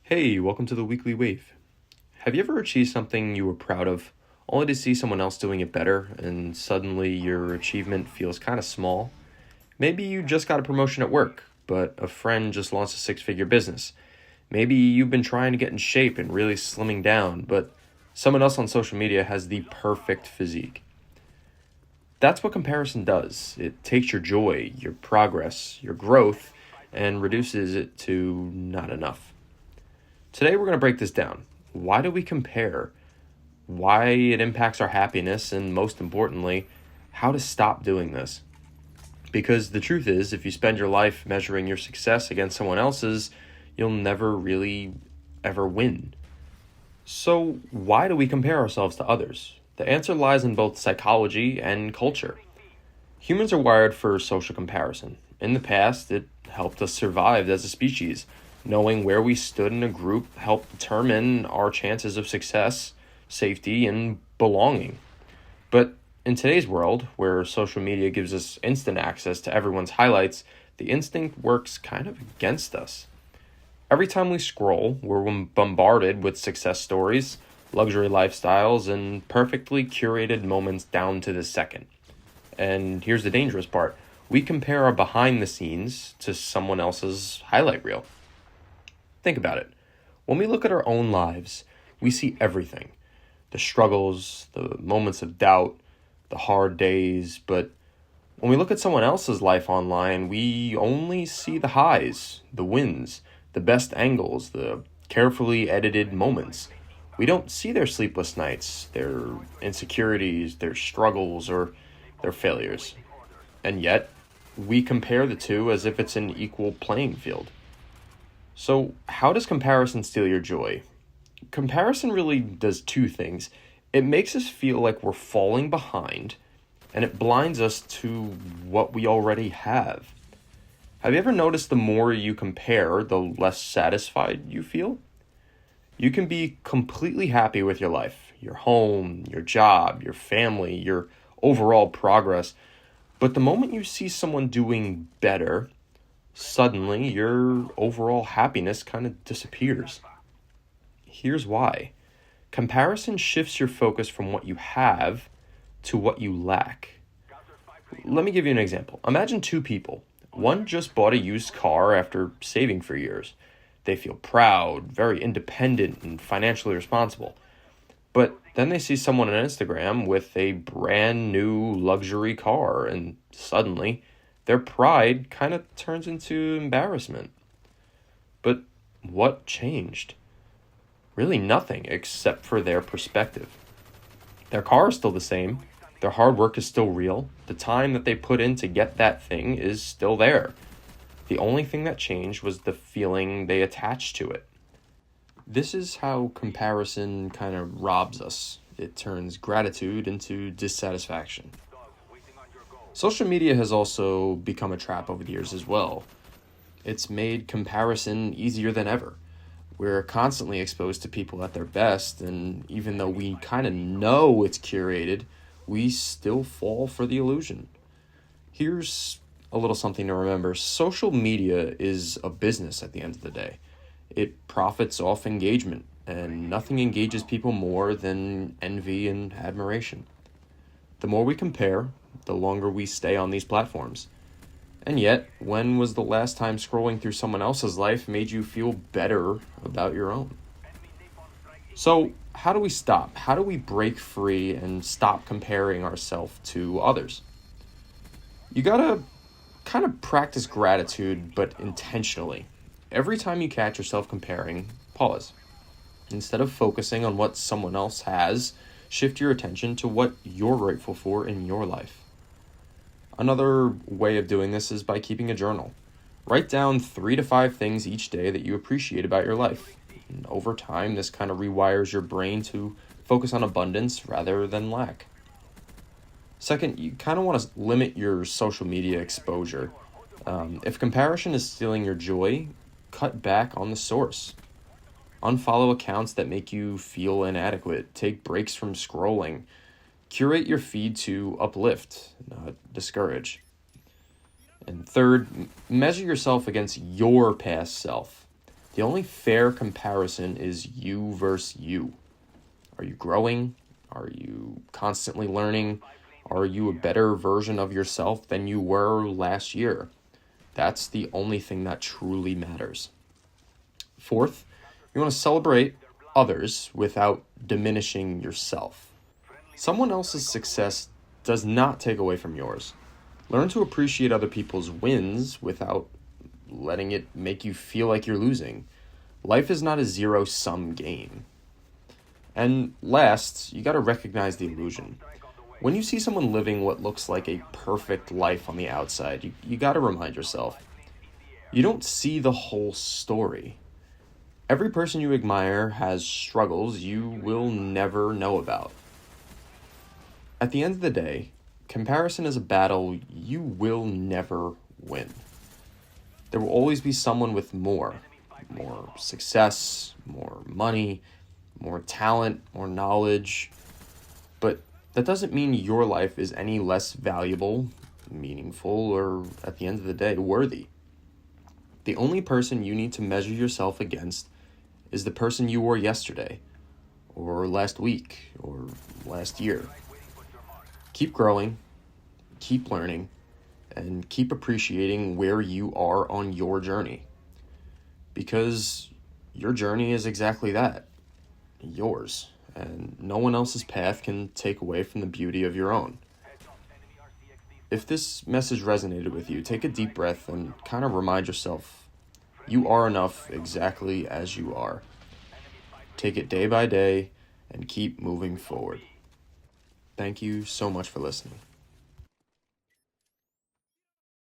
Hey, welcome to the Weekly Wave. Have you ever achieved something you were proud of, only to see someone else doing it better, and suddenly your achievement feels kind of small? Maybe you just got a promotion at work, but a friend just launched a six-figure business. Maybe you've been trying to get in shape and really slimming down, but someone else on social media has the perfect physique. That's what comparison does. It takes your joy, your progress, your growth, and reduces it to not enough. Today we're going to break this down. Why do we compare? Why it impacts our happiness, and most importantly, how to stop doing this. Because the truth is, if you spend your life measuring your success against someone else's, you'll never really ever win. So why do we compare ourselves to others? The answer lies in both psychology and culture. Humans are wired for social comparison. In the past, it helped us survive as a species. Knowing where we stood in a group helped determine our chances of success, safety, and belonging. But in today's world, where social media gives us instant access to everyone's highlights, the instinct works kind of against us. Every time we scroll, we're bombarded with success stories, luxury lifestyles, and perfectly curated moments down to the second. And here's the dangerous part. We compare our behind the scenes to someone else's highlight reel. Think about it. When we look at our own lives, we see everything. The struggles, the moments of doubt, the hard days. But when we look at someone else's life online, we only see the highs, the wins, the best angles, the carefully edited moments. We don't see their sleepless nights, their insecurities, their struggles, or their failures. And yet, we compare the two as if it's an equal playing field. So, how does comparison steal your joy? Comparison really does two things. It makes us feel like we're falling behind, and it blinds us to what we already have. Have you ever noticed the more you compare, the less satisfied you feel? You can be completely happy with your life, your home, your job, your family, your overall progress, but the moment you see someone doing better, suddenly your overall happiness kind of disappears. Here's why. Comparison shifts your focus from what you have to what you lack. Let me give you an example. Imagine two people. One just bought a used car after saving for years. They feel proud, very independent, and financially responsible. But then they see someone on Instagram with a brand new luxury car, and suddenly their pride kind of turns into embarrassment. But what changed? Really nothing except for their perspective. Their car is still the same. Their hard work is still real. The time that they put in to get that thing is still there. The only thing that changed was the feeling they attached to it. This is how comparison kind of robs us. It turns gratitude into dissatisfaction. Social media has also become a trap over the years as well. It's made comparison easier than ever. We're constantly exposed to people at their best, and even though we kind of know it's curated, we still fall for the illusion. Here's a little something to remember. Social media is a business at the end of the day. It profits off engagement, and nothing engages people more than envy and admiration. The more we compare, the longer we stay on these platforms. And yet, when was the last time scrolling through someone else's life made you feel better about your own? So, how do we stop? How do we break free and stop comparing ourselves to others? You gotta kind of practice gratitude, but intentionally. Every time you catch yourself comparing, pause. Instead of focusing on what someone else has, shift your attention to what you're grateful for in your life. Another way of doing this is by keeping a journal. Write down 3 to 5 things each day that you appreciate about your life. And over time, this kind of rewires your brain to focus on abundance rather than lack. Second, you kind of want to limit your social media exposure. If comparison is stealing your joy, cut back on the source. Unfollow accounts that make you feel inadequate. Take breaks from scrolling. Curate your feed to uplift, not discourage. And third, measure yourself against your past self. The only fair comparison is you versus you. Are you growing? Are you constantly learning? Are you a better version of yourself than you were last year? That's the only thing that truly matters. Fourth, you want to celebrate others without diminishing yourself. Someone else's success does not take away from yours. Learn to appreciate other people's wins without letting it make you feel like you're losing. Life is not a zero-sum game. And last, you got to recognize the illusion. When you see someone living what looks like a perfect life on the outside, you got to remind yourself, you don't see the whole story. Every person you admire has struggles you will never know about. At the end of the day, comparison is a battle you will never win. There will always be someone with more success, more money, more talent, more knowledge. But that doesn't mean your life is any less valuable, meaningful, or at the end of the day, worthy. The only person you need to measure yourself against is the person you were yesterday, or last week, or last year. Keep growing, keep learning, and keep appreciating where you are on your journey. Because your journey is exactly that, yours, and no one else's path can take away from the beauty of your own. If this message resonated with you, take a deep breath and kind of remind yourself, you are enough exactly as you are. Take it day by day and keep moving forward. Thank you so much for listening.